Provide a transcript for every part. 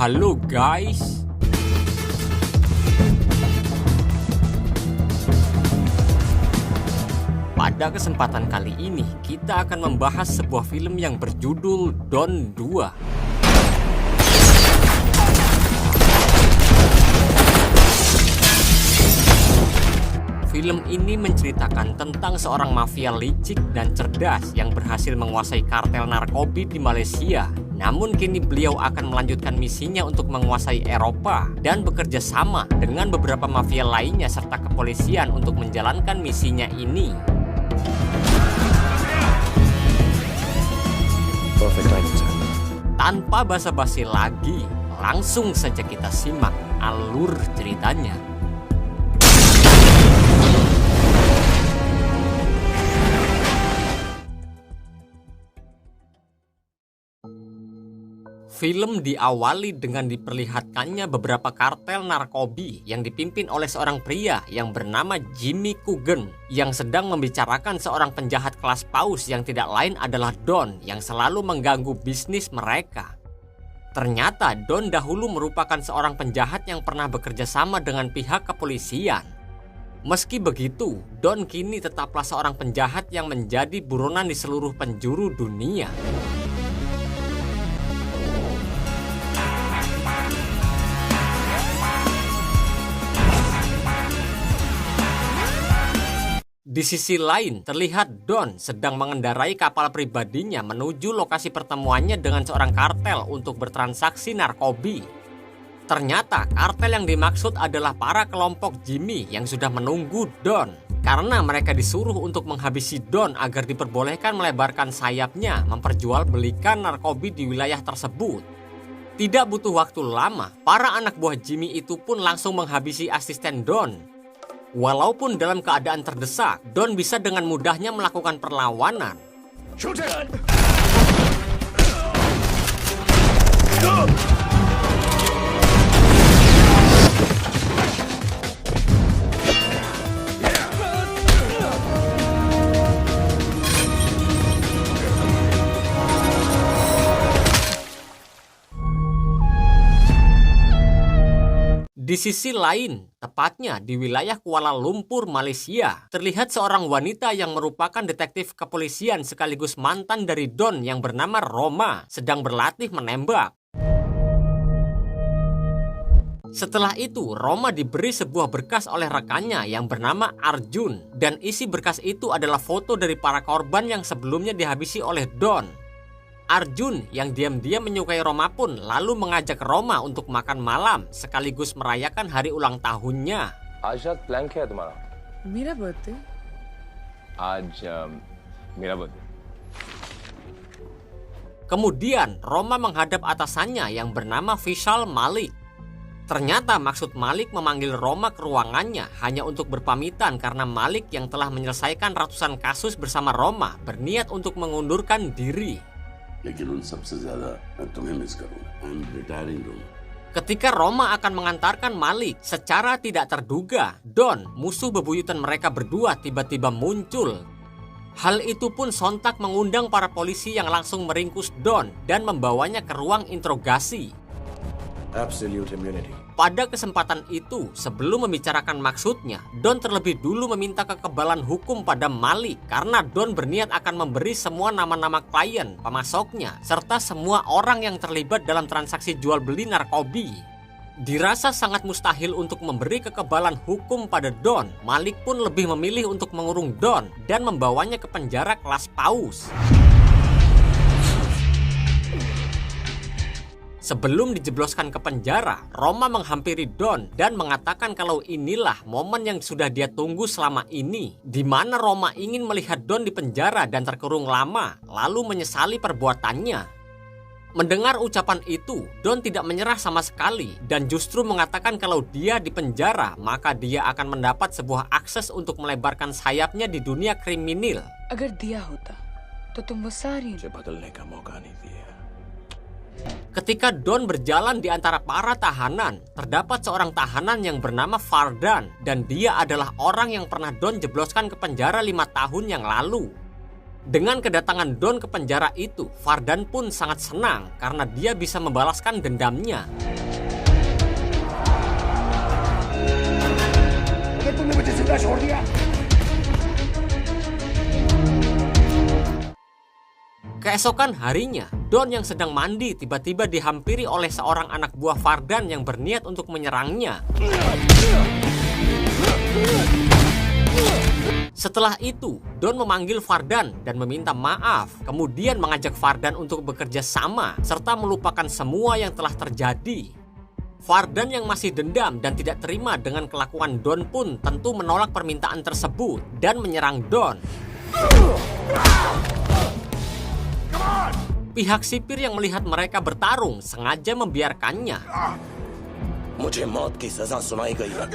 Halo guys. Pada kesempatan kali ini kita akan membahas sebuah film yang berjudul Don 2. Film ini menceritakan tentang seorang mafia licik dan cerdas yang berhasil menguasai kartel narkoba di Malaysia. Namun kini beliau akan melanjutkan misinya untuk menguasai Eropa dan bekerja sama dengan beberapa mafia lainnya serta kepolisian untuk menjalankan misinya ini. Tanpa basa-basi lagi, langsung saja kita simak alur ceritanya. Film diawali dengan diperlihatkannya beberapa kartel narkoba yang dipimpin oleh seorang pria yang bernama Jimmy Coogan yang sedang membicarakan seorang penjahat kelas paus yang tidak lain adalah Don yang selalu mengganggu bisnis mereka. Ternyata Don dahulu merupakan seorang penjahat yang pernah bekerja sama dengan pihak kepolisian. Meski begitu, Don kini tetaplah seorang penjahat yang menjadi buronan di seluruh penjuru dunia. Di sisi lain, terlihat Don sedang mengendarai kapal pribadinya menuju lokasi pertemuannya dengan seorang kartel untuk bertransaksi narkoba. Ternyata kartel yang dimaksud adalah para kelompok Jimmy yang sudah menunggu Don, karena mereka disuruh untuk menghabisi Don agar diperbolehkan melebarkan sayapnya memperjualbelikan narkoba di wilayah tersebut. Tidak butuh waktu lama, para anak buah Jimmy itu pun langsung menghabisi asisten Don. Walaupun dalam keadaan terdesak, Don bisa dengan mudahnya melakukan perlawanan. Di sisi lain, tepatnya di wilayah Kuala Lumpur, Malaysia, terlihat seorang wanita yang merupakan detektif kepolisian sekaligus mantan dari Don yang bernama Roma sedang berlatih menembak. Setelah itu, Roma diberi sebuah berkas oleh rekannya yang bernama Arjun, dan isi berkas itu adalah foto dari para korban yang sebelumnya dihabisi oleh Don. Arjun yang diam-diam menyukai Roma pun lalu mengajak Roma untuk makan malam sekaligus merayakan hari ulang tahunnya. आज रात प्लान क्या है तुम्हारा? मेरा बर्थडे। आज मेरा birthday. Kemudian Roma menghadap atasannya yang bernama Vishal Malik. Ternyata maksud Malik memanggil Roma ke ruangannya hanya untuk berpamitan karena Malik yang telah menyelesaikan ratusan kasus bersama Roma berniat untuk mengundurkan diri. लेकिन उन सबसे ज्यादा मैं तुम्हें मिस करूंगा। I am retiring room. Ketika Roma akan mengantarkan Malik, secara tidak terduga, Don, musuh bebuyutan mereka berdua tiba-tiba muncul. Hal itu pun sontak mengundang para polisi yang langsung meringkus Don dan membawanya ke ruang interogasi. Absolute immunity. Pada kesempatan itu, sebelum membicarakan maksudnya, Don terlebih dulu meminta kekebalan hukum pada Malik karena Don berniat akan memberi semua nama-nama klien, pemasoknya, serta semua orang yang terlibat dalam transaksi jual beli narkoba. Dirasa sangat mustahil untuk memberi kekebalan hukum pada Don, Malik pun lebih memilih untuk mengurung Don dan membawanya ke penjara kelas paus. Sebelum dijebloskan ke penjara, Roma menghampiri Don dan mengatakan kalau inilah momen yang sudah dia tunggu selama ini, di mana Roma ingin melihat Don di penjara dan terkurung lama, lalu menyesali perbuatannya. Mendengar ucapan itu, Don tidak menyerah sama sekali dan justru mengatakan kalau dia di penjara, maka dia akan mendapat sebuah akses untuk melebarkan sayapnya di dunia kriminal. अगर दिया होता, तो तुम वो सारी मुझे बदलने का मौका नहीं दिया। Ketika Don berjalan di antara para tahanan, terdapat seorang tahanan yang bernama Fardan dan dia adalah orang yang pernah Don jebloskan ke penjara 5 tahun yang lalu. Dengan kedatangan Don ke penjara itu, Vardan pun sangat senang karena dia bisa membalaskan dendamnya. Keesokan harinya, Don yang sedang mandi tiba-tiba dihampiri oleh seorang anak buah Vardan yang berniat untuk menyerangnya. Setelah itu, Don memanggil Vardan dan meminta maaf, kemudian mengajak Vardan untuk bekerja sama serta melupakan semua yang telah terjadi. Vardan yang masih dendam dan tidak terima dengan kelakuan Don pun tentu menolak permintaan tersebut dan menyerang Don. Pihak sipir yang melihat mereka bertarung sengaja membiarkannya. मुझे मौत की सजा सुनाई गई है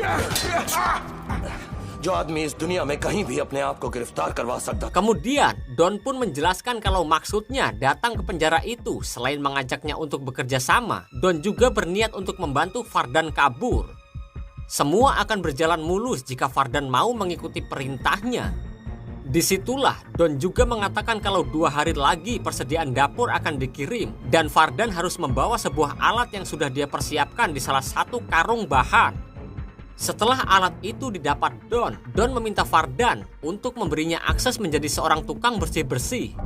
जो आदमी इस दुनिया में कहीं भी अपने आप को गिरफ्तार करवा सकता. Kemudian, Don pun menjelaskan kalau maksudnya datang ke penjara itu selain mengajaknya untuk bekerja sama, Don juga berniat untuk membantu Vardan kabur. Semua akan berjalan mulus jika Vardan mau mengikuti perintahnya. Disitulah Don juga mengatakan kalau 2 hari lagi persediaan dapur akan dikirim dan Vardan harus membawa sebuah alat yang sudah dia persiapkan di salah satu karung bahan. Setelah alat itu didapat Don meminta Vardan untuk memberinya akses menjadi seorang tukang bersih-bersih.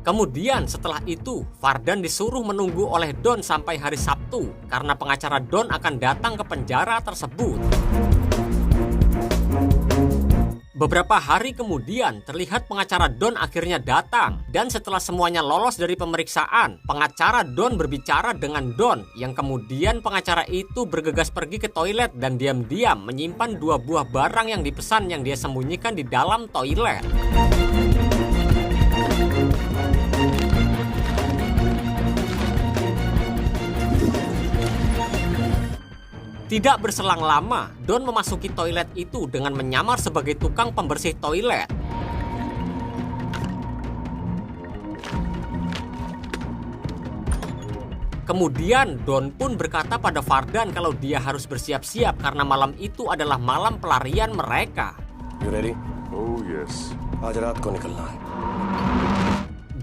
Kemudian setelah itu, Vardan disuruh menunggu oleh Don sampai hari Sabtu karena pengacara Don akan datang ke penjara tersebut. Beberapa hari kemudian, terlihat pengacara Don akhirnya datang dan setelah semuanya lolos dari pemeriksaan, pengacara Don berbicara dengan Don yang kemudian pengacara itu bergegas pergi ke toilet dan diam-diam menyimpan 2 buah barang yang dipesan yang dia sembunyikan di dalam toilet. Tidak berselang lama, Don memasuki toilet itu dengan menyamar sebagai tukang pembersih toilet. Kemudian Don pun berkata pada Vardan kalau dia harus bersiap-siap karena malam itu adalah malam pelarian mereka. You ready? Oh yes. आज रात को निकलना है.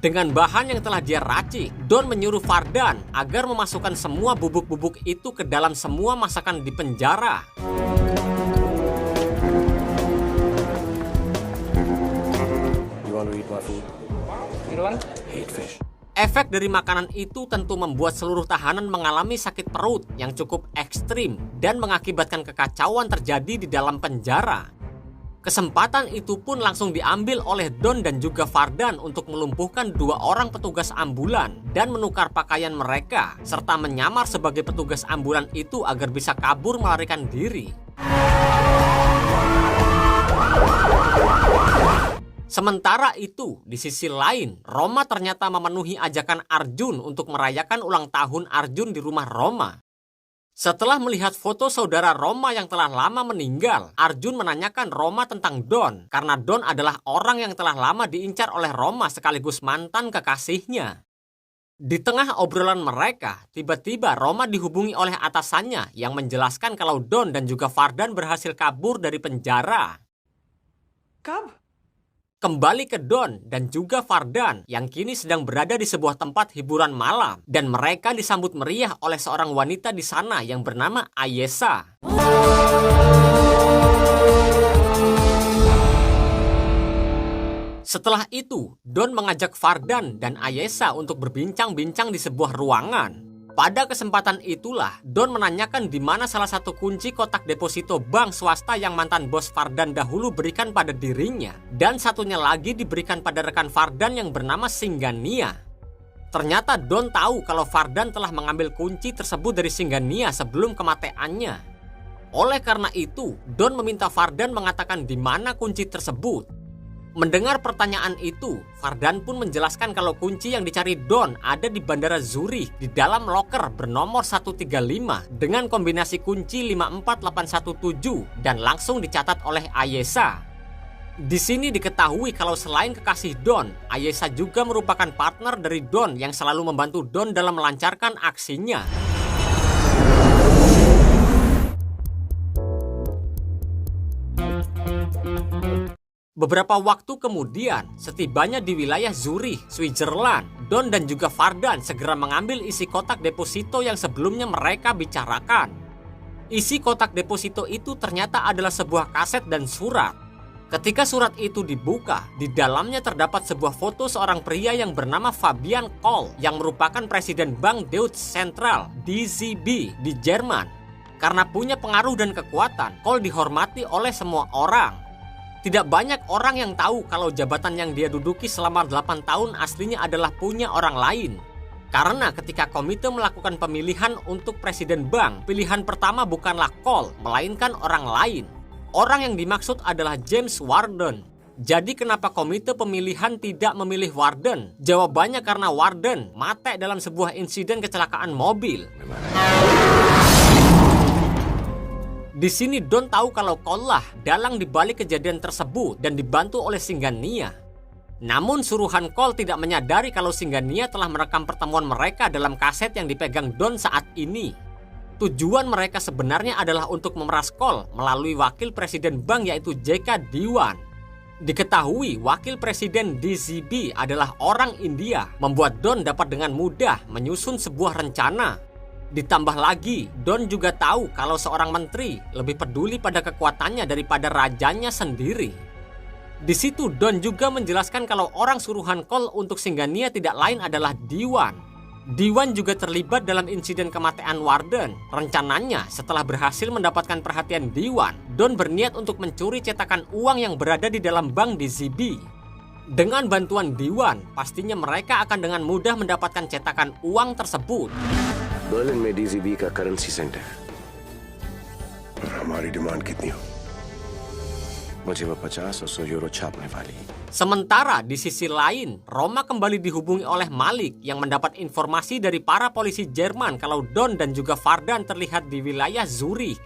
Dengan bahan yang telah dia racik, Don menyuruh Vardan agar memasukkan semua bubuk-bubuk itu ke dalam semua masakan di penjara. You want to eat my food? You want? Hate fish. Efek dari makanan itu tentu membuat seluruh tahanan mengalami sakit perut yang cukup ekstrim dan mengakibatkan kekacauan terjadi di dalam penjara. Kesempatan itu pun langsung diambil oleh Don dan juga Vardan untuk melumpuhkan 2 orang petugas ambulan dan menukar pakaian mereka serta menyamar sebagai petugas ambulan itu agar bisa kabur melarikan diri. Sementara itu, di sisi lain, Roma ternyata memenuhi ajakan Arjun untuk merayakan ulang tahun Arjun di rumah Roma. Setelah melihat foto saudara Roma yang telah lama meninggal, Arjun menanyakan Roma tentang Don karena Don adalah orang yang telah lama diincar oleh Roma sekaligus mantan kekasihnya. Di tengah obrolan mereka, tiba-tiba Roma dihubungi oleh atasannya yang menjelaskan kalau Don dan juga Vardan berhasil kabur dari penjara. कब? Kembali ke Don dan juga Vardan yang kini sedang berada di sebuah tempat hiburan malam dan mereka disambut meriah oleh seorang wanita di sana yang bernama Ayesha. Setelah itu, Don mengajak Vardan dan Ayesha untuk berbincang-bincang di sebuah ruangan. Pada kesempatan itulah, Don menanyakan di mana salah satu kunci kotak deposito bank swasta yang mantan bos Vardan dahulu berikan pada dirinya, dan satunya lagi diberikan pada rekan Vardan yang bernama Singgania. Ternyata Don tahu kalau Vardan telah mengambil kunci tersebut dari Singgania sebelum kematiannya. Oleh karena itu, Don meminta Vardan mengatakan di mana kunci tersebut. Mendengar pertanyaan itu, Vardan pun menjelaskan kalau kunci yang dicari Don ada di Bandara Zurich di dalam loker bernomor 135 dengan kombinasi kunci 54817 dan langsung dicatat oleh Ayesha. Di sini diketahui kalau selain kekasih Don, Ayesha juga merupakan partner dari Don yang selalu membantu Don dalam melancarkan aksinya. Beberapa waktu kemudian, setibanya di wilayah Zurich, Switzerland, Don dan juga Vardan segera mengambil isi kotak deposito yang sebelumnya mereka bicarakan. Isi kotak deposito itu ternyata adalah sebuah kaset dan surat. Ketika surat itu dibuka, di dalamnya terdapat sebuah foto seorang pria yang bernama Fabian Kohl yang merupakan presiden Bank Deutsche Central (DZB) di Jerman. Karena punya pengaruh dan kekuatan, Kohl dihormati oleh semua orang. Tidak banyak orang yang tahu kalau jabatan yang dia duduki selama 8 tahun aslinya adalah punya orang lain. Karena ketika komite melakukan pemilihan untuk presiden bank, pilihan pertama bukanlah Kohl, melainkan orang lain. Orang yang dimaksud adalah James Warden. Jadi kenapa komite pemilihan tidak memilih Warden? Jawabannya karena Warden mati dalam sebuah insiden kecelakaan mobil. Di sini Don tahu kalau Kohl lah dalang dibalik kejadian tersebut dan dibantu oleh Singgania. Namun suruhan Kohl tidak menyadari kalau Singgania telah merekam pertemuan mereka dalam kaset yang dipegang Don saat ini. Tujuan mereka sebenarnya adalah untuk memeras Kohl melalui wakil presiden bank yaitu J.K. Diwan. Diketahui wakil presiden DZB adalah orang India, membuat Don dapat dengan mudah menyusun sebuah rencana. Ditambah lagi, Don juga tahu kalau seorang menteri lebih peduli pada kekuatannya daripada rajanya sendiri. Di situ Don juga menjelaskan kalau orang suruhan Kohl untuk Singgania tidak lain adalah Diwan. Diwan juga terlibat dalam insiden kematian Warden. Rencananya, setelah berhasil mendapatkan perhatian Diwan, Don berniat untuk mencuri cetakan uang yang berada di dalam bank DZB. Dengan bantuan Diwan, pastinya mereka akan dengan mudah mendapatkan cetakan uang tersebut. Berlin में डीजीबी का currency centre है और हमारी डिमांड कितनी हो? मुझे वो 50 और 100 यूरो छापने वाली. Sementara di sisi lain, Roma kembali dihubungi oleh Malik yang mendapat informasi dari para polisi Jerman kalau Don dan juga Vardan terlihat di wilayah Zurich.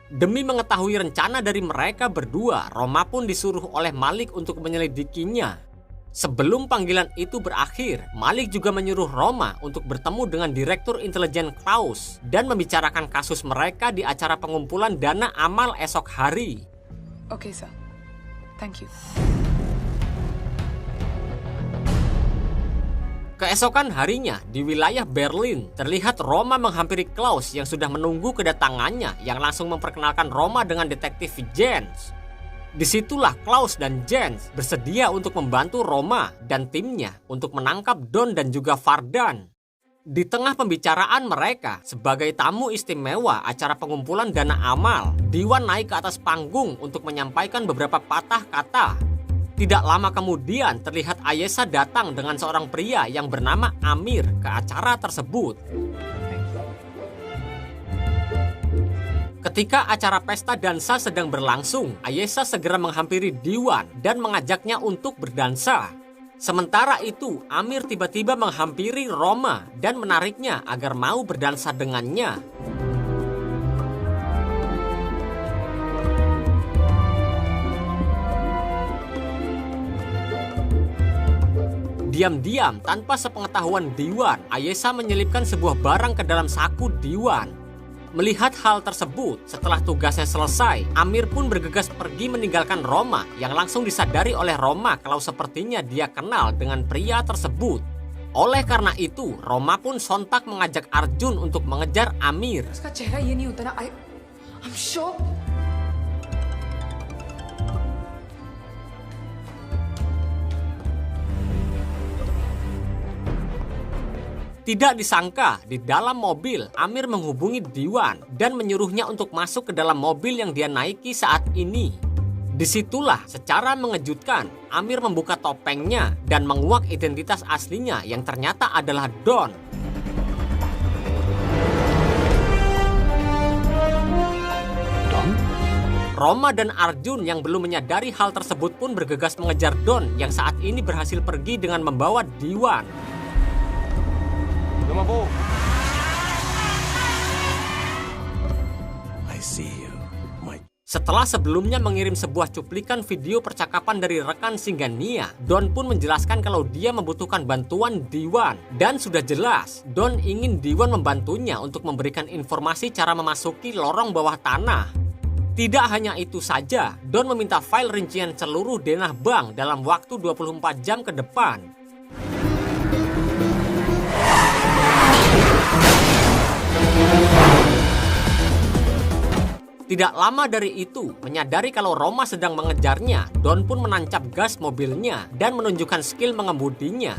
Demi mengetahui rencana dari mereka berdua, Roma pun disuruh oleh Malik untuk menyelidikinya. Sebelum panggilan itu berakhir, Malik juga menyuruh Roma untuk bertemu dengan Direktur Intelijen Klaus dan membicarakan kasus mereka di acara pengumpulan dana amal esok hari. Okay, sir. Thank you. Keesokan harinya, di wilayah Berlin, terlihat Roma menghampiri Klaus yang sudah menunggu kedatangannya yang langsung memperkenalkan Roma dengan detektif Jens. Disitulah Klaus dan Jens bersedia untuk membantu Roma dan timnya untuk menangkap Don dan juga Vardan. Di tengah pembicaraan mereka, sebagai tamu istimewa acara pengumpulan dana amal, Diwan naik ke atas panggung untuk menyampaikan beberapa patah kata. Tidak lama kemudian terlihat Ayesha datang dengan seorang pria yang bernama Amir ke acara tersebut. Ketika acara pesta dansa sedang berlangsung, Ayesha segera menghampiri Diwan dan mengajaknya untuk berdansa. Sementara itu, Amir tiba-tiba menghampiri Roma dan menariknya agar mau berdansa dengannya. Diam-diam, tanpa sepengetahuan Diwan, Ayesha menyelipkan sebuah barang ke dalam saku Diwan. Melihat hal tersebut, setelah tugasnya selesai, Amir pun bergegas pergi meninggalkan Roma yang langsung disadari oleh Roma kalau sepertinya dia kenal dengan pria tersebut. Oleh karena itu, Roma pun sontak mengajak Arjun untuk mengejar Amir. उसका चेहरा ये नहीं होता ना. I'm sure. Tidak disangka, di dalam mobil, Amir menghubungi Diwan dan menyuruhnya untuk masuk ke dalam mobil yang dia naiki saat ini. Disitulah, secara mengejutkan, Amir membuka topengnya dan menguak identitas aslinya yang ternyata adalah Don. Roma dan Arjun yang belum menyadari hal tersebut pun bergegas mengejar Don yang saat ini berhasil pergi dengan membawa Diwan. I see you, my Setelah sebelumnya mengirim sebuah cuplikan video percakapan dari rekan Singgania, Don pun menjelaskan kalau dia membutuhkan bantuan Diwan. Dan sudah jelas, Don ingin Diwan membantunya untuk memberikan informasi cara memasuki lorong bawah tanah. Tidak hanya itu saja, Don meminta file rincian seluruh denah bank dalam waktu 24 jam ke depan. Tidak lama dari itu, menyadari kalau Roma sedang mengejarnya, Don pun menancap gas mobilnya dan menunjukkan skill mengemudinya.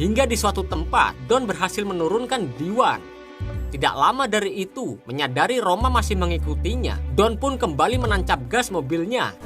Hingga di suatu tempat, Don berhasil menurunkan Diwan. Tidak lama dari itu, menyadari Roma masih mengikutinya, Don pun kembali menancap gas mobilnya.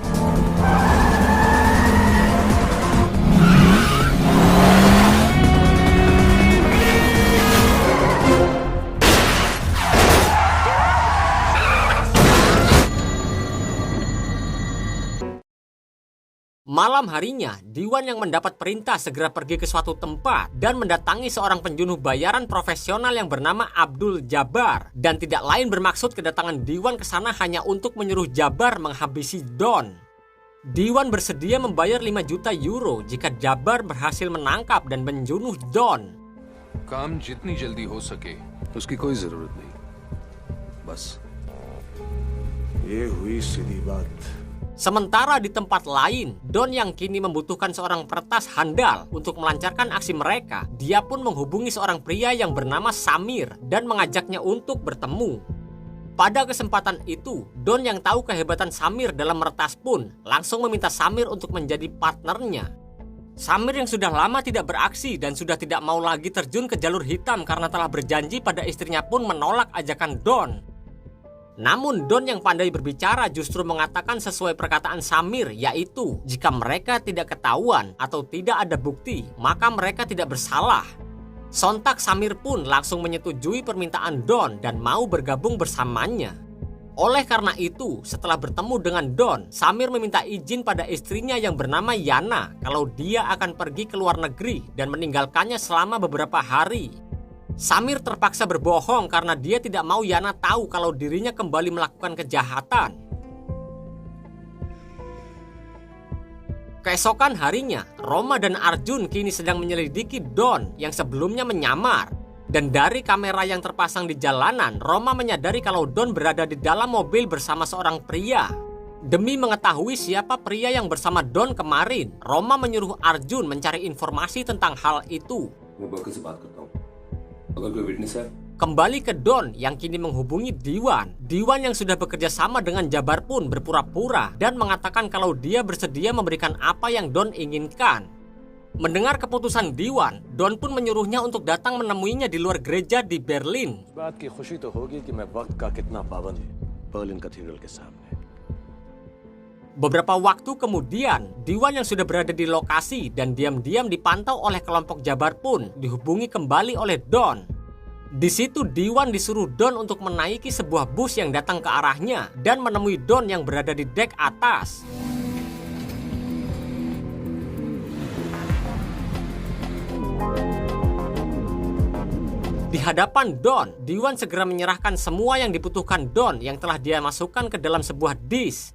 Malam harinya, Diwan yang mendapat perintah segera pergi ke suatu tempat dan mendatangi seorang penjunuh bayaran profesional yang bernama Abdul Jabbar. Dan tidak lain bermaksud kedatangan Diwan ke sana hanya untuk menyuruh Jabbar menghabisi Don. Diwan bersedia membayar 5 juta euro jika Jabbar berhasil menangkap dan menjunuh Don. काम जितनी जल्दी हो सके उसकी कोई जरूरत नहीं बस ये हुई सीधी बात. Sementara di tempat lain, Don yang kini membutuhkan seorang peretas handal untuk melancarkan aksi mereka, dia pun menghubungi seorang pria yang bernama Samir dan mengajaknya untuk bertemu. Pada kesempatan itu, Don yang tahu kehebatan Samir dalam meretas pun langsung meminta Samir untuk menjadi partnernya. Samir yang sudah lama tidak beraksi dan sudah tidak mau lagi terjun ke jalur hitam karena telah berjanji pada istrinya pun menolak ajakan Don. Namun Don yang pandai berbicara justru mengatakan sesuai perkataan Samir, yaitu jika mereka tidak ketahuan atau tidak ada bukti, maka mereka tidak bersalah. Sontak Samir pun langsung menyetujui permintaan Don dan mau bergabung bersamanya. Oleh karena itu, setelah bertemu dengan Don, Samir meminta izin pada istrinya yang bernama Yana kalau dia akan pergi ke luar negeri dan meninggalkannya selama beberapa hari. Samir terpaksa berbohong karena dia tidak mau Yana tahu kalau dirinya kembali melakukan kejahatan. Keesokan harinya, Roma dan Arjun kini sedang menyelidiki Don yang sebelumnya menyamar. Dan dari kamera yang terpasang di jalanan, Roma menyadari kalau Don berada di dalam mobil bersama seorang pria. Demi mengetahui siapa pria yang bersama Don kemarin, Roma menyuruh Arjun mencari informasi tentang hal itu. Kembali ke Don yang kini menghubungi Diwan. Diwan yang sudah bekerja sama dengan Jabbar pun berpura-pura dan mengatakan kalau dia bersedia memberikan apa yang Don inginkan. Mendengar keputusan Diwan, Don pun menyuruhnya untuk datang menemuinya di luar gereja di Berlin. Beberapa waktu kemudian, Diwan yang sudah berada di lokasi dan diam-diam dipantau oleh kelompok Jabbar pun dihubungi kembali oleh Don. Di situ Diwan disuruh Don untuk menaiki sebuah bus yang datang ke arahnya dan menemui Don yang berada di dek atas. Di hadapan Don, Diwan segera menyerahkan semua yang dibutuhkan Don yang telah dia masukkan ke dalam sebuah disk.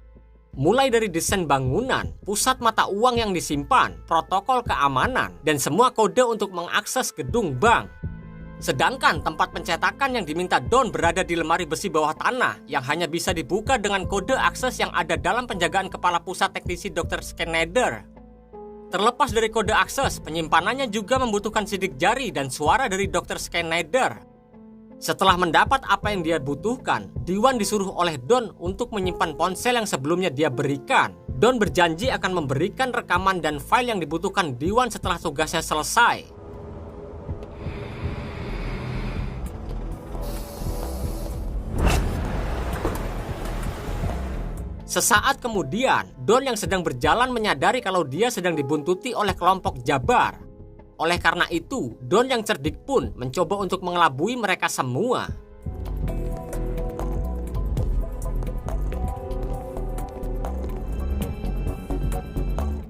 Mulai dari desain bangunan, pusat mata uang yang disimpan, protokol keamanan, dan semua kode untuk mengakses gedung bank. Sedangkan tempat pencetakan yang diminta Don berada di lemari besi bawah tanah yang hanya bisa dibuka dengan kode akses yang ada dalam penjagaan kepala pusat teknisi Dr. Schneider. Terlepas dari kode akses, penyimpanannya juga membutuhkan sidik jari dan suara dari Dr. Schneider. Setelah mendapat apa yang dia butuhkan, Diwan disuruh oleh Don untuk menyimpan ponsel yang sebelumnya dia berikan. Don berjanji akan memberikan rekaman dan file yang dibutuhkan Diwan setelah tugasnya selesai. Sesaat kemudian, Don yang sedang berjalan menyadari kalau dia sedang dibuntuti oleh kelompok Jabbar. Oleh karena itu, Don yang cerdik pun mencoba untuk mengelabui mereka semua.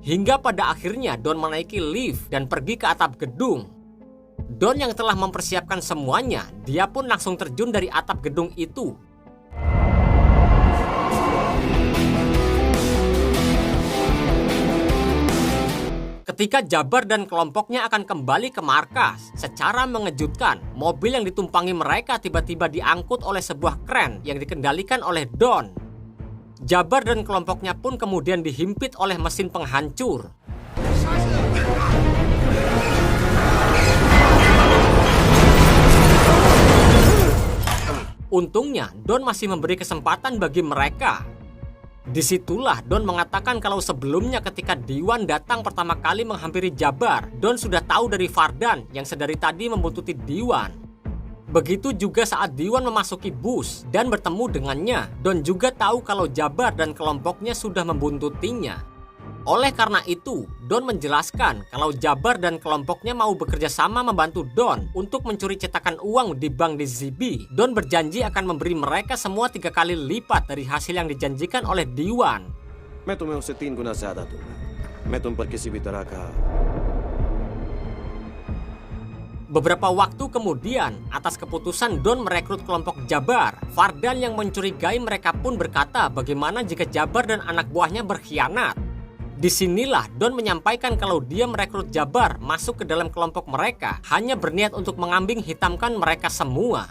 Hingga pada akhirnya Don menaiki lift dan pergi ke atap gedung. Don yang telah mempersiapkan semuanya, dia pun langsung terjun dari atap gedung itu. Ketika Jabbar dan kelompoknya akan kembali ke markas, secara mengejutkan, mobil yang ditumpangi mereka tiba-tiba diangkut oleh sebuah kren yang dikendalikan oleh Don. Jabbar dan kelompoknya pun kemudian dihimpit oleh mesin penghancur. Untungnya, Don masih memberi kesempatan bagi mereka. Disitulah Don mengatakan kalau sebelumnya ketika Diwan datang pertama kali menghampiri Jabbar, Don sudah tahu dari Vardan yang sedari tadi membuntuti Diwan. Begitu juga saat Diwan memasuki bus dan bertemu dengannya, Don juga tahu kalau Jabbar dan kelompoknya sudah membuntutinya. Oleh karena itu, Don menjelaskan kalau Jabbar dan kelompoknya mau bekerja sama membantu Don untuk mencuri cetakan uang di bank di ZB. Don berjanji akan memberi mereka semua 3 kali lipat dari hasil yang dijanjikan oleh Diwan. मैं तुम्हें उससे 3 गुना ज्यादा दूंगा। मैं तुम पर किसी भी तरह का Beberapa waktu kemudian, atas keputusan Don merekrut kelompok Jabbar, Vardan yang mencurigai mereka pun berkata bagaimana jika Jabbar dan anak buahnya berkhianat. Disinilah Don menyampaikan kalau dia merekrut Jabbar masuk ke dalam kelompok mereka hanya berniat untuk mengambing hitamkan mereka semua.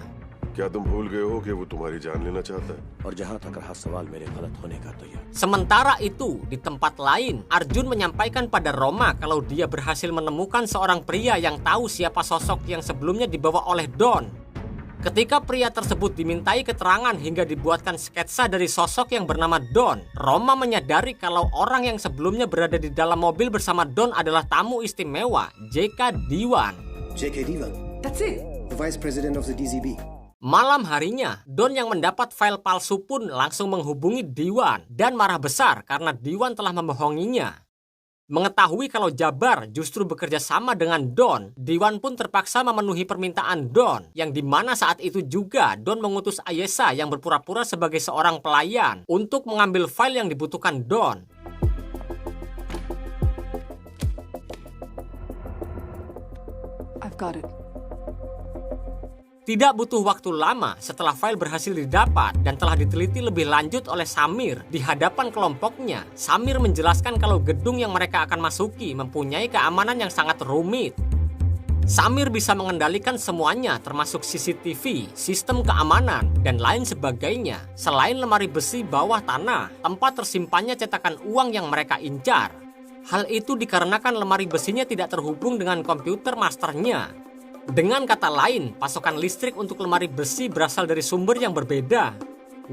क्या तुम भूल गए हो कि वो तुम्हारी जान लेना चाहता है? और जहां तक रहा सवाल मेरे गलत होने का तो ये Sementara itu, di tempat lain, Arjun menyampaikan pada Roma kalau dia berhasil menemukan seorang pria yang tahu siapa sosok yang sebelumnya dibawa oleh Don. Ketika pria tersebut dimintai keterangan hingga dibuatkan sketsa dari sosok yang bernama Don, Roma menyadari kalau orang yang sebelumnya berada di dalam mobil bersama Don adalah tamu istimewa, J.K. Diwan. J.K. Diwan, That's it. the Vice President of the DZB. Malam harinya, Don yang mendapat file palsu pun langsung menghubungi Diwan dan marah besar karena Diwan telah membohonginya. Mengetahui kalau Jabbar justru bekerja sama dengan Don, Diwan pun terpaksa memenuhi permintaan Don, yang dimana saat itu juga Don mengutus Ayesha yang berpura-pura sebagai seorang pelayan untuk mengambil file yang dibutuhkan Don. I've got it. Tidak butuh waktu lama setelah file berhasil didapat dan telah diteliti lebih lanjut oleh Samir di hadapan kelompoknya. Samir menjelaskan kalau gedung yang mereka akan masuki mempunyai keamanan yang sangat rumit. Samir bisa mengendalikan semuanya termasuk CCTV, sistem keamanan, dan lain sebagainya. Selain lemari besi bawah tanah, tempat tersimpannya cetakan uang yang mereka incar. Hal itu dikarenakan lemari besinya tidak terhubung dengan komputer masternya. Dengan kata lain, pasokan listrik untuk lemari besi berasal dari sumber yang berbeda.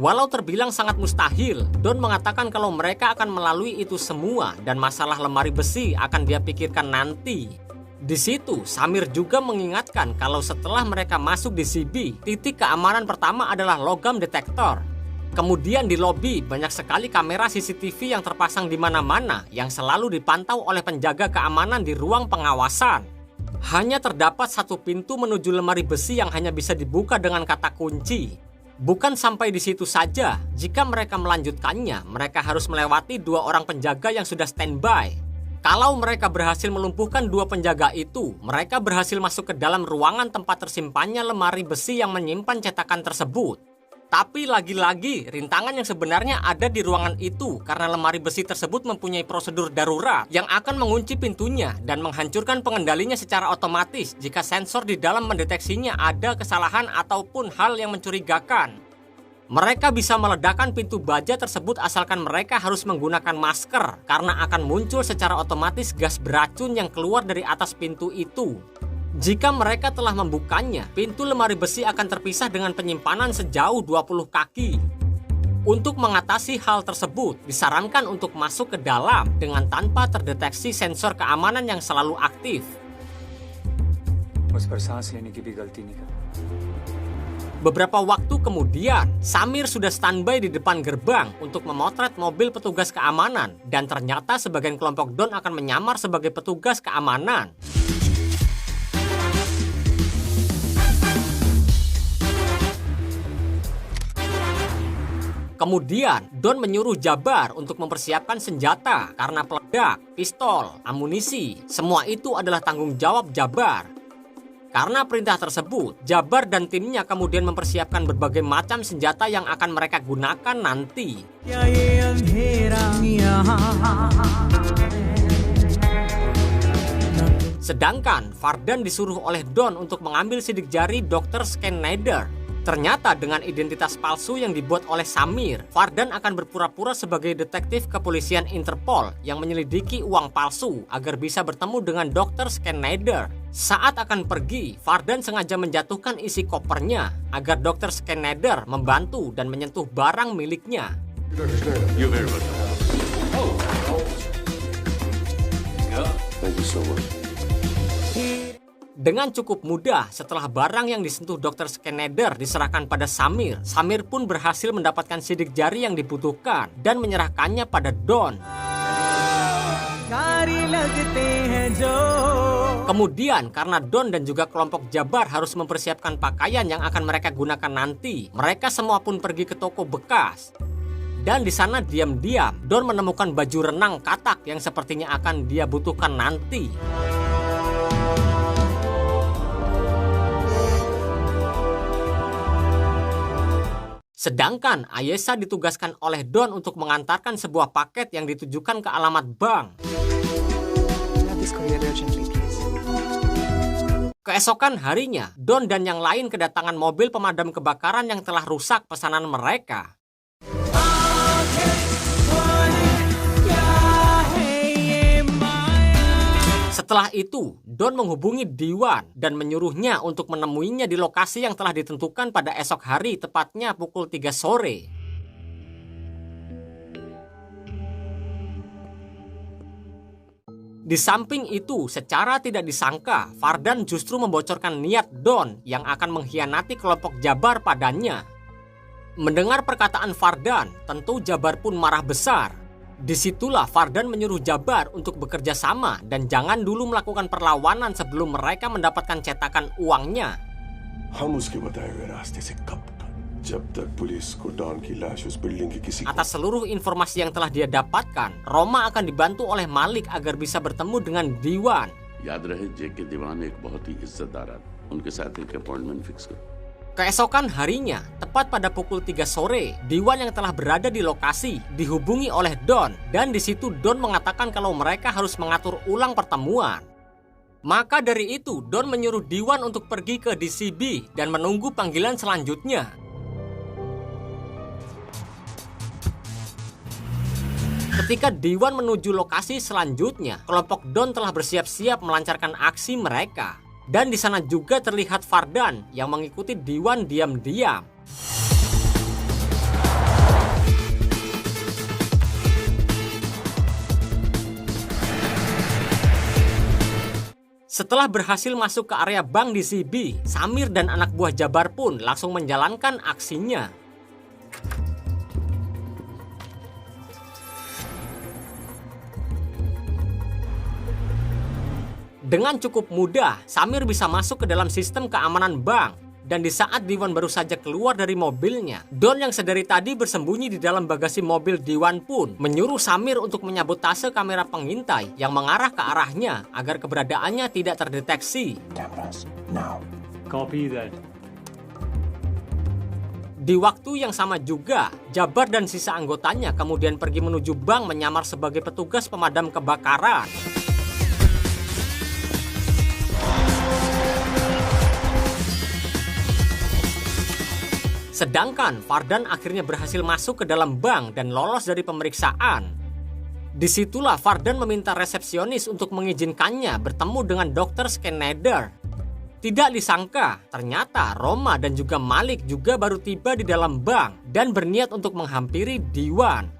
Walau terbilang sangat mustahil, Don mengatakan kalau mereka akan melalui itu semua dan masalah lemari besi akan dia pikirkan nanti. Di situ, Samir juga mengingatkan kalau setelah mereka masuk di CB, titik keamanan pertama adalah logam detektor. Kemudian di lobi banyak sekali kamera CCTV yang terpasang di mana-mana yang selalu dipantau oleh penjaga keamanan di ruang pengawasan. Hanya terdapat satu pintu menuju lemari besi yang hanya bisa dibuka dengan kata kunci. Bukan sampai di situ saja, jika mereka melanjutkannya, mereka harus melewati 2 orang penjaga yang sudah standby. Kalau mereka berhasil melumpuhkan 2 penjaga itu, mereka berhasil masuk ke dalam ruangan tempat tersimpannya lemari besi yang menyimpan cetakan tersebut. Tapi lagi-lagi, rintangan yang sebenarnya ada di ruangan itu karena lemari besi tersebut mempunyai prosedur darurat yang akan mengunci pintunya dan menghancurkan pengendalinya secara otomatis jika sensor di dalam mendeteksinya ada kesalahan ataupun hal yang mencurigakan. Mereka bisa meledakkan pintu baja tersebut asalkan mereka harus menggunakan masker karena akan muncul secara otomatis gas beracun yang keluar dari atas pintu itu. Jika mereka telah membukanya, pintu lemari besi akan terpisah dengan penyimpanan sejauh 20 kaki. Untuk mengatasi hal tersebut, disarankan untuk masuk ke dalam dengan tanpa terdeteksi sensor keamanan yang selalu aktif. Beberapa waktu kemudian, Samir sudah standby di depan gerbang untuk memotret mobil petugas keamanan dan ternyata sebagian kelompok Don akan menyamar sebagai petugas keamanan. Kemudian, Don menyuruh Jabbar untuk mempersiapkan senjata karena peledak, pistol, amunisi. Semua itu adalah tanggung jawab Jabbar. Karena perintah tersebut, Jabbar dan timnya kemudian mempersiapkan berbagai macam senjata yang akan mereka gunakan nanti. Sedangkan Fardan disuruh oleh Don untuk mengambil sidik jari Dr. Schneider. Ternyata dengan identitas palsu yang dibuat oleh Samir, Fardan akan berpura-pura sebagai detektif kepolisian Interpol yang menyelidiki uang palsu agar bisa bertemu dengan Dr. Schneider. Saat akan pergi, Fardan sengaja menjatuhkan isi kopernya agar Dr. Schneider membantu dan menyentuh barang miliknya. You're very welcome. Thank you so much. Dengan cukup mudah, setelah barang yang disentuh Dr. Schneider diserahkan pada Samir, Samir pun berhasil mendapatkan sidik jari yang dibutuhkan dan menyerahkannya pada Don. Kemudian, karena Don dan juga kelompok Jabbar harus mempersiapkan pakaian yang akan mereka gunakan nanti, mereka semua pun pergi ke toko bekas. Dan di sana diam-diam, Don menemukan baju renang katak yang sepertinya akan dia butuhkan nanti. Sedangkan Ayesha ditugaskan oleh Don untuk mengantarkan sebuah paket yang ditujukan ke alamat bank. Keesokan harinya, Don dan yang lain kedatangan mobil pemadam kebakaran yang telah rusak pesanan mereka. Setelah itu, Don menghubungi Diwan dan menyuruhnya untuk menemuinya di lokasi yang telah ditentukan pada esok hari, tepatnya pukul 3 sore. Di samping itu, secara tidak disangka, Fardan justru membocorkan niat Don yang akan mengkhianati kelompok Jabbar padanya. Mendengar perkataan Fardan, tentu Jabbar pun marah besar. Disitulah Fardan menyuruh Jabbar untuk bekerja sama dan jangan dulu melakukan perlawanan sebelum mereka mendapatkan cetakan uangnya. Atas seluruh informasi yang telah dia dapatkan, Roma akan dibantu oleh Malik agar bisa bertemu dengan Diwan. Keesokan harinya, tepat pada pukul 3 sore, Diwan yang telah berada di lokasi dihubungi oleh Don dan di situ Don mengatakan kalau mereka harus mengatur ulang pertemuan. Maka dari itu, Don menyuruh Diwan untuk pergi ke DCB dan menunggu panggilan selanjutnya. Ketika Diwan menuju lokasi selanjutnya, kelompok Don telah bersiap-siap melancarkan aksi mereka. Dan di sana juga terlihat Fardan yang mengikuti Diwan diam-diam. Setelah berhasil masuk ke area bank di CB, Samir dan anak buah Jabbar pun langsung menjalankan aksinya. Dengan cukup mudah, Samir bisa masuk ke dalam sistem keamanan bank. Dan di saat Diwan baru saja keluar dari mobilnya, Don yang sedari tadi bersembunyi di dalam bagasi mobil Diwan pun menyuruh Samir untuk menyabotase kamera pengintai yang mengarah ke arahnya agar keberadaannya tidak terdeteksi. Copy that. Di waktu yang sama juga, Jabbar dan sisa anggotanya kemudian pergi menuju bank menyamar sebagai petugas pemadam kebakaran. Sedangkan Fardan akhirnya berhasil masuk ke dalam bank dan lolos dari pemeriksaan. Disitulah Fardan meminta resepsionis untuk mengizinkannya bertemu dengan Dr. Schneider. Tidak disangka, ternyata Roma dan juga Malik juga baru tiba di dalam bank dan berniat untuk menghampiri Diwan.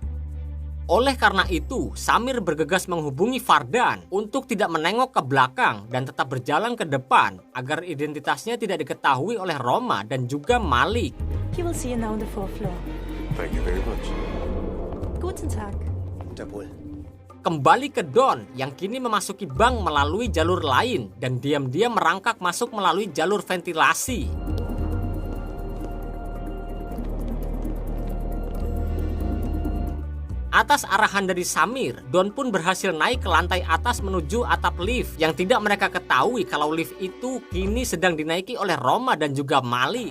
Oleh karena itu, Samir bergegas menghubungi Fardan untuk tidak menengok ke belakang dan tetap berjalan ke depan agar identitasnya tidak diketahui oleh Roma dan juga Malik. He will see you now on the 4th floor. Thank you very much. Guten Tag. Kembali ke Don yang kini memasuki bank melalui jalur lain dan diam-diam merangkak masuk melalui jalur ventilasi. Atas arahan dari Samir, Don pun berhasil naik ke lantai atas menuju atap lift yang tidak mereka ketahui kalau lift itu kini sedang dinaiki oleh Roma dan juga Malik.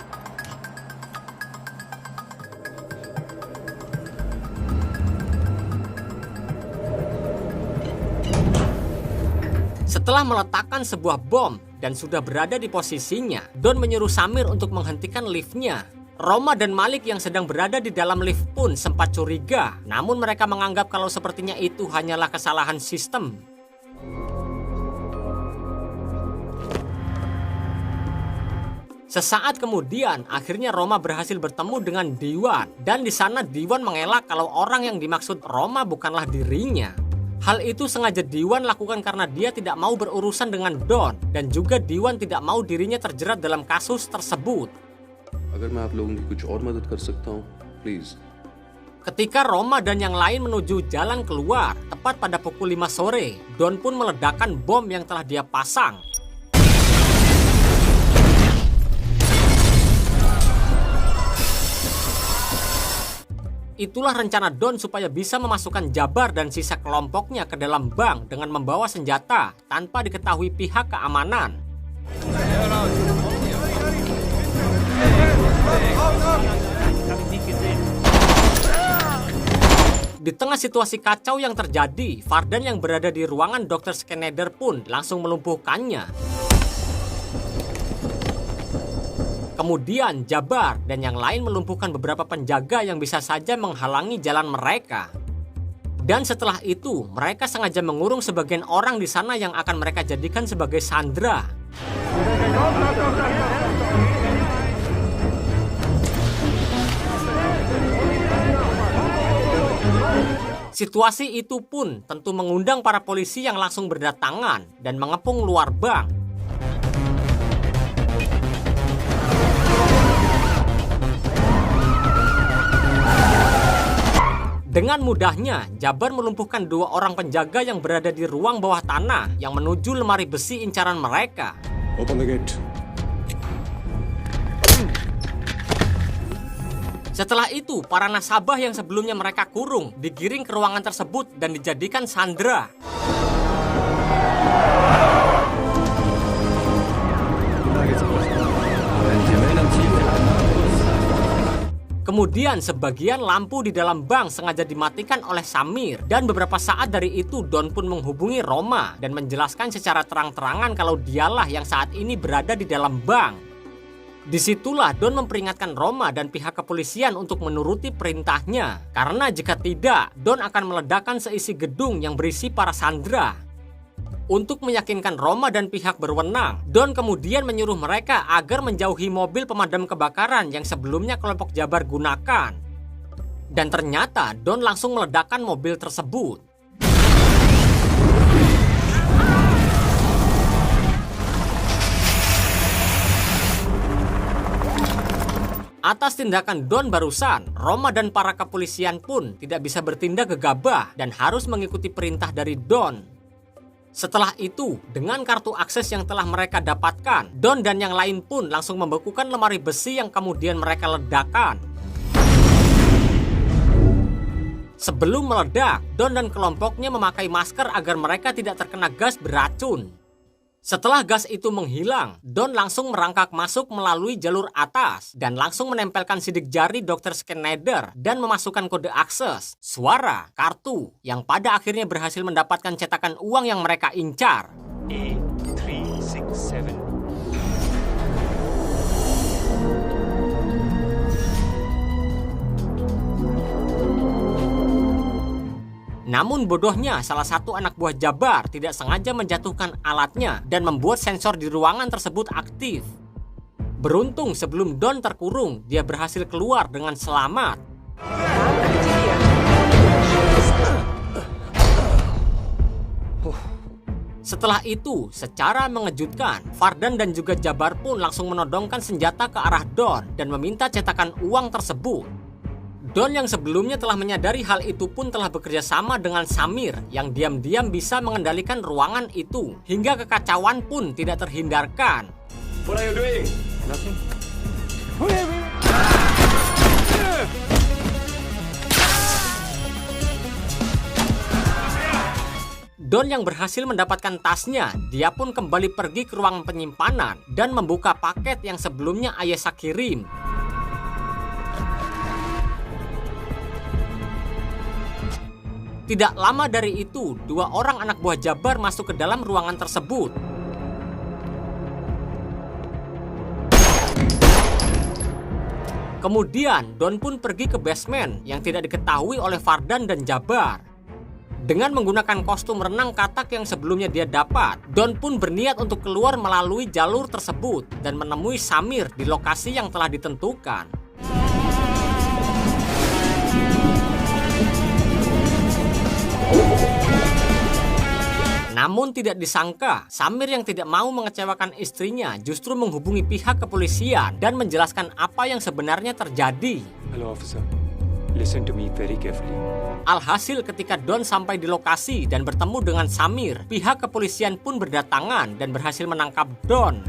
Setelah meletakkan sebuah bom dan sudah berada di posisinya, Don menyuruh Samir untuk menghentikan liftnya. Roma dan Malik yang sedang berada di dalam lift pun sempat curiga, namun mereka menganggap kalau sepertinya itu hanyalah kesalahan sistem. Sesaat kemudian, akhirnya Roma berhasil bertemu dengan Diwan, dan di sana Diwan mengelak kalau orang yang dimaksud Roma bukanlah dirinya. Hal itu sengaja Diwan lakukan karena dia tidak mau berurusan dengan Don, dan juga Diwan tidak mau dirinya terjerat dalam kasus tersebut. अगर मैं आप लोगों की कुछ और मदद कर सकता हूँ, please. Ketika Roma dan yang lain menuju jalan keluar, tepat pada pukul 5 sore, Don pun meledakkan bom yang telah dia pasang. Itulah rencana Don supaya bisa memasukkan Jabbar dan sisa kelompoknya ke dalam bank dengan membawa senjata tanpa diketahui pihak keamanan. Di tengah situasi kacau yang terjadi, Vardan yang berada di ruangan Dr. Schneider pun langsung melumpuhkannya. Kemudian Jabbar dan yang lain melumpuhkan beberapa penjaga yang bisa saja menghalangi jalan mereka. Dan setelah itu, mereka sengaja mengurung sebagian orang di sana yang akan mereka jadikan sebagai sandera. Situasi itu pun tentu mengundang para polisi yang langsung berdatangan dan mengepung luar bank. Dengan mudahnya, Jabbar melumpuhkan 2 orang penjaga yang berada di ruang bawah tanah yang menuju lemari besi incaran mereka. Open the gate. Setelah itu, para nasabah yang sebelumnya mereka kurung digiring ke ruangan tersebut dan dijadikan sandera. Kemudian sebagian lampu di dalam bank sengaja dimatikan oleh Samir, dan beberapa saat dari itu Don pun menghubungi Roma dan menjelaskan secara terang-terangan kalau dialah yang saat ini berada di dalam bank. Disitulah Don memperingatkan Roma dan pihak kepolisian untuk menuruti perintahnya, karena jika tidak, Don akan meledakkan seisi gedung yang berisi para sandera. Untuk meyakinkan Roma dan pihak berwenang, Don kemudian menyuruh mereka agar menjauhi mobil pemadam kebakaran yang sebelumnya kelompok Jabbar gunakan. Dan ternyata Don langsung meledakkan mobil tersebut. Atas tindakan Don barusan, Roma dan para kepolisian pun tidak bisa bertindak gegabah dan harus mengikuti perintah dari Don. Setelah itu, dengan kartu akses yang telah mereka dapatkan, Don dan yang lain pun langsung membekukan lemari besi yang kemudian mereka ledakan. Sebelum meledak, Don dan kelompoknya memakai masker agar mereka tidak terkena gas beracun. Setelah gas itu menghilang, Don langsung merangkak masuk melalui jalur atas dan langsung menempelkan sidik jari Dr. Schneider dan memasukkan kode akses, suara, kartu yang pada akhirnya berhasil mendapatkan cetakan uang yang mereka incar. A367. Namun bodohnya, salah satu anak buah Jabbar tidak sengaja menjatuhkan alatnya dan membuat sensor di ruangan tersebut aktif. Beruntung sebelum Don terkurung, dia berhasil keluar dengan selamat. Setelah itu, secara mengejutkan, Vardan dan juga Jabbar pun langsung menodongkan senjata ke arah Don dan meminta cetakan uang tersebut. Don yang sebelumnya telah menyadari hal itu pun telah bekerja sama dengan Samir yang diam-diam bisa mengendalikan ruangan itu hingga kekacauan pun tidak terhindarkan. What are you doing? Nothing. Don yang berhasil mendapatkan tasnya, dia pun kembali pergi ke ruang penyimpanan dan membuka paket yang sebelumnya Ayesha kirim. Tidak lama dari itu, 2 orang anak buah Jabbar masuk ke dalam ruangan tersebut. Kemudian, Don pun pergi ke basement yang tidak diketahui oleh Vardan dan Jabbar. Dengan menggunakan kostum renang katak yang sebelumnya dia dapat, Don pun berniat untuk keluar melalui jalur tersebut dan menemui Samir di lokasi yang telah ditentukan. Namun tidak disangka, Samir yang tidak mau mengecewakan istrinya justru menghubungi pihak kepolisian dan menjelaskan apa yang sebenarnya terjadi. Hello officer, listen to me very carefully. Alhasil ketika Don sampai di lokasi dan bertemu dengan Samir, pihak kepolisian pun berdatangan dan berhasil menangkap Don.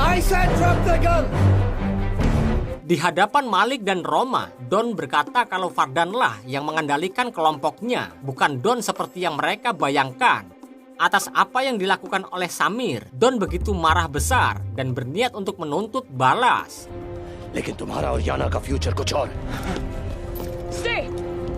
I said drop the gun! Di hadapan Malik dan Roma, Don berkata kalau Vardanlah yang mengendalikan kelompoknya, bukan Don seperti yang mereka bayangkan. Atas apa yang dilakukan oleh Samir, Don begitu marah besar dan berniat untuk menuntut balas. लेकिन तुम्हारा और याना का फ्यूचर कुछ और. Stay!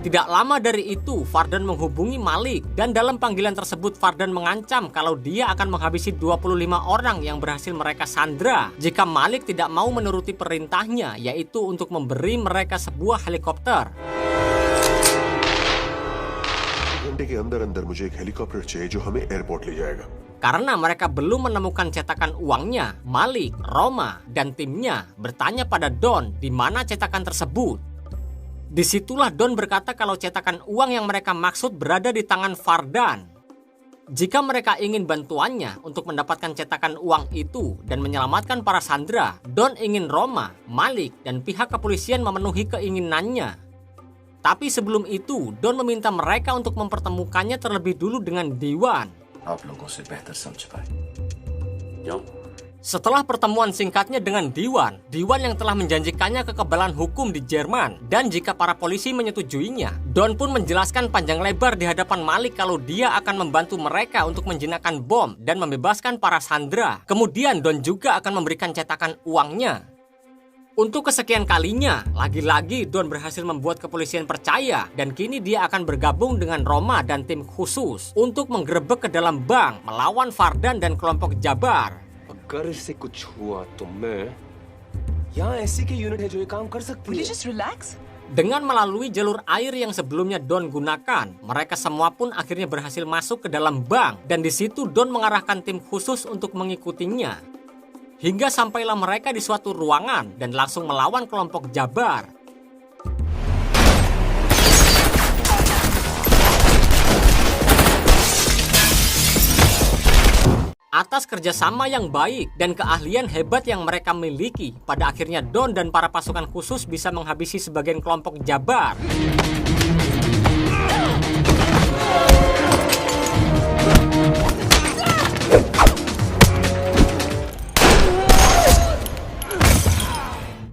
Tidak lama dari itu, Vardan menghubungi Malik dan dalam panggilan tersebut Vardan mengancam kalau dia akan menghabisi 25 orang yang berhasil mereka sandra jika Malik tidak mau menuruti perintahnya, yaitu untuk memberi mereka sebuah helikopter. घंटे के अंदर मुझे एक हेलीकॉप्टर चाहिए जो हमें एयरपोर्ट ले जाएगा. Karena mereka belum menemukan cetakan uangnya, Malik, Roma, dan timnya bertanya pada Don di mana cetakan tersebut. Disitulah Don berkata kalau cetakan uang yang mereka maksud berada di tangan Vardan. Jika mereka ingin bantuannya untuk mendapatkan cetakan uang itu dan menyelamatkan para sandera, Don ingin Roma, Malik, dan pihak kepolisian memenuhi keinginannya. Tapi sebelum itu, Don meminta mereka untuk mempertemukannya terlebih dulu dengan Diwan. Setelah pertemuan singkatnya dengan Diwan yang telah menjanjikannya kekebalan hukum di Jerman, dan jika para polisi menyetujuinya, Don pun menjelaskan panjang lebar di hadapan Malik kalau dia akan membantu mereka untuk menjinakkan bom dan membebaskan para sandera. Kemudian Don juga akan memberikan cetakan uangnya. Untuk kesekian kalinya, lagi-lagi Don berhasil membuat kepolisian percaya dan kini dia akan bergabung dengan Roma dan tim khusus untuk menggerebek ke dalam bank melawan Vardan dan kelompok Jabbar. अगर इससे कुछ हुआ तो मैं यहाँ ऐसी की यूनिट है जो ये काम कर सकती है. Will you just relax? Dengan melalui jalur air yang sebelumnya Don gunakan, mereka semua pun akhirnya berhasil masuk ke dalam bank dan di situ Don mengarahkan tim khusus untuk mengikutinya. Hingga sampailah mereka di suatu ruangan dan langsung melawan kelompok Jabbar. Atas kerjasama yang baik dan keahlian hebat yang mereka miliki, pada akhirnya Don dan para pasukan khusus bisa menghabisi sebagian kelompok Jabbar.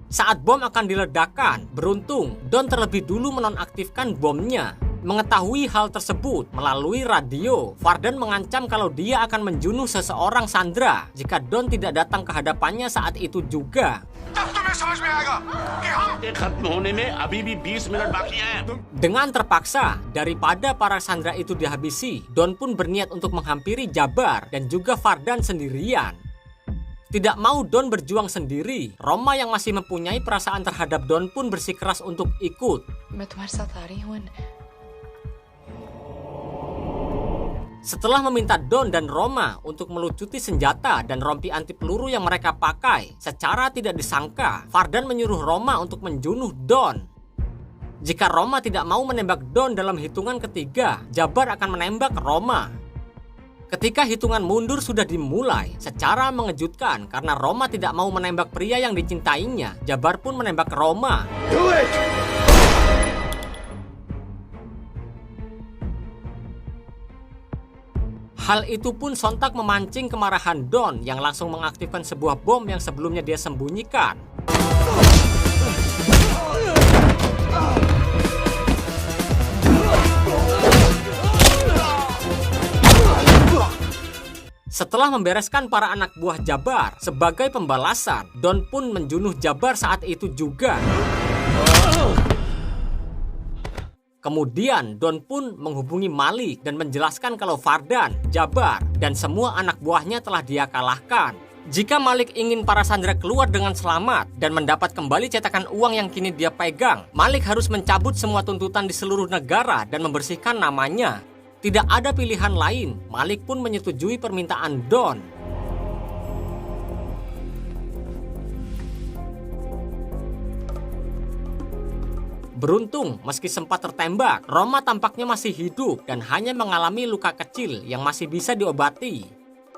Saat bom akan diledakkan, beruntung Don terlebih dulu menonaktifkan bomnya. Mengetahui hal tersebut melalui radio, Vardan mengancam kalau dia akan menjunuh seseorang sandera jika Don tidak datang ke hadapannya saat itu juga. Dengan terpaksa, daripada para sandera itu dihabisi, Don pun berniat untuk menghampiri Jabbar dan juga Vardan sendirian. Tidak mau Don berjuang sendiri, Roma yang masih mempunyai perasaan terhadap Don pun bersikeras untuk ikut. Setelah meminta Don dan Roma untuk melucuti senjata dan rompi anti peluru yang mereka pakai, secara tidak disangka, Vardan menyuruh Roma untuk menjunuh Don. Jika Roma tidak mau menembak Don dalam hitungan ketiga, Jabbar akan menembak Roma. Ketika hitungan mundur sudah dimulai, secara mengejutkan karena Roma tidak mau menembak pria yang dicintainya, Jabbar pun menembak Roma. Do it! Hal itu pun sontak memancing kemarahan Don yang langsung mengaktifkan sebuah bom yang sebelumnya dia sembunyikan. Setelah membereskan para anak buah Jabbar, sebagai pembalasan, Don pun menjunuh Jabbar saat itu juga. Kemudian Don pun menghubungi Malik dan menjelaskan kalau Vardan, Jabbar, dan semua anak buahnya telah dia kalahkan. Jika Malik ingin para sandera keluar dengan selamat dan mendapat kembali cetakan uang yang kini dia pegang, Malik harus mencabut semua tuntutan di seluruh negara dan membersihkan namanya. Tidak ada pilihan lain, Malik pun menyetujui permintaan Don. Beruntung, meski sempat tertembak, Roma tampaknya masih hidup dan hanya mengalami luka kecil yang masih bisa diobati.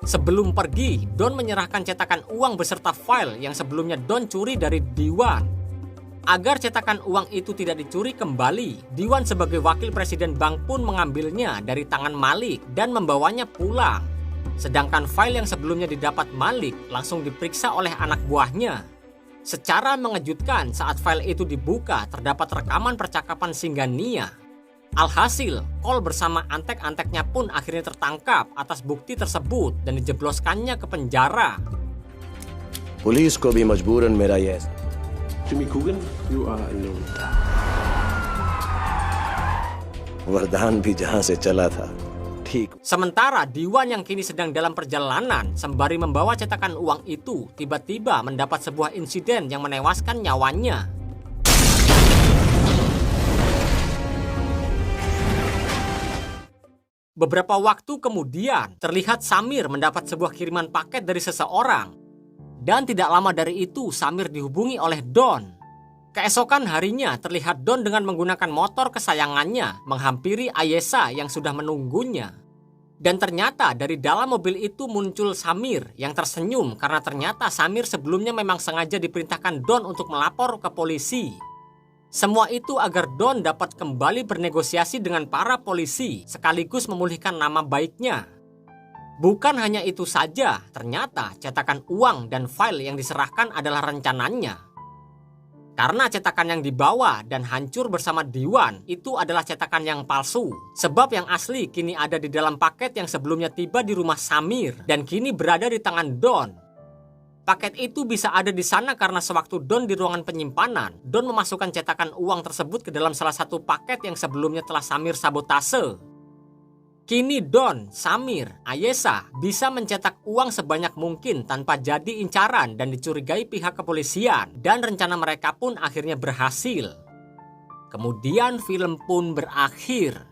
Sebelum pergi, Don menyerahkan cetakan uang beserta file yang sebelumnya Don curi dari Diwan. Agar cetakan uang itu tidak dicuri kembali, Diwan sebagai wakil presiden bank pun mengambilnya dari tangan Malik dan membawanya pulang. Sedangkan file yang sebelumnya didapat Malik langsung diperiksa oleh anak buahnya. Secara mengejutkan, saat file itu dibuka, terdapat rekaman percakapan Singgania. Alhasil, Cole bersama antek-anteknya pun akhirnya tertangkap atas bukti tersebut dan dijebloskannya ke penjara. Police को भी मजबूरन मेरा ये Jimmy Coogan, you are alone. वरदान भी जहां से चला था ठीक. Sementara Diwan yang kini sedang dalam perjalanan sembari membawa cetakan uang itu tiba-tiba mendapat sebuah insiden yang menewaskan nyawanya. Beberapa waktu kemudian terlihat Samir mendapat sebuah kiriman paket dari seseorang. Dan tidak lama dari itu Samir dihubungi oleh Don. Keesokan harinya terlihat Don dengan menggunakan motor kesayangannya menghampiri Ayesha yang sudah menunggunya. Dan ternyata dari dalam mobil itu muncul Samir yang tersenyum karena ternyata Samir sebelumnya memang sengaja diperintahkan Don untuk melapor ke polisi. Semua itu agar Don dapat kembali bernegosiasi dengan para polisi sekaligus memulihkan nama baiknya. Bukan hanya itu saja, ternyata cetakan uang dan file yang diserahkan adalah rencananya. Karena cetakan yang dibawa dan hancur bersama Diwan itu adalah cetakan yang palsu. Sebab yang asli kini ada di dalam paket yang sebelumnya tiba di rumah Samir dan kini berada di tangan Don. Paket itu bisa ada di sana karena sewaktu Don di ruangan penyimpanan, Don memasukkan cetakan uang tersebut ke dalam salah satu paket yang sebelumnya telah Samir sabotase. Kini Don, Samir, Ayesha bisa mencetak uang sebanyak mungkin tanpa jadi incaran dan dicurigai pihak kepolisian, dan rencana mereka pun akhirnya berhasil. Kemudian film pun berakhir.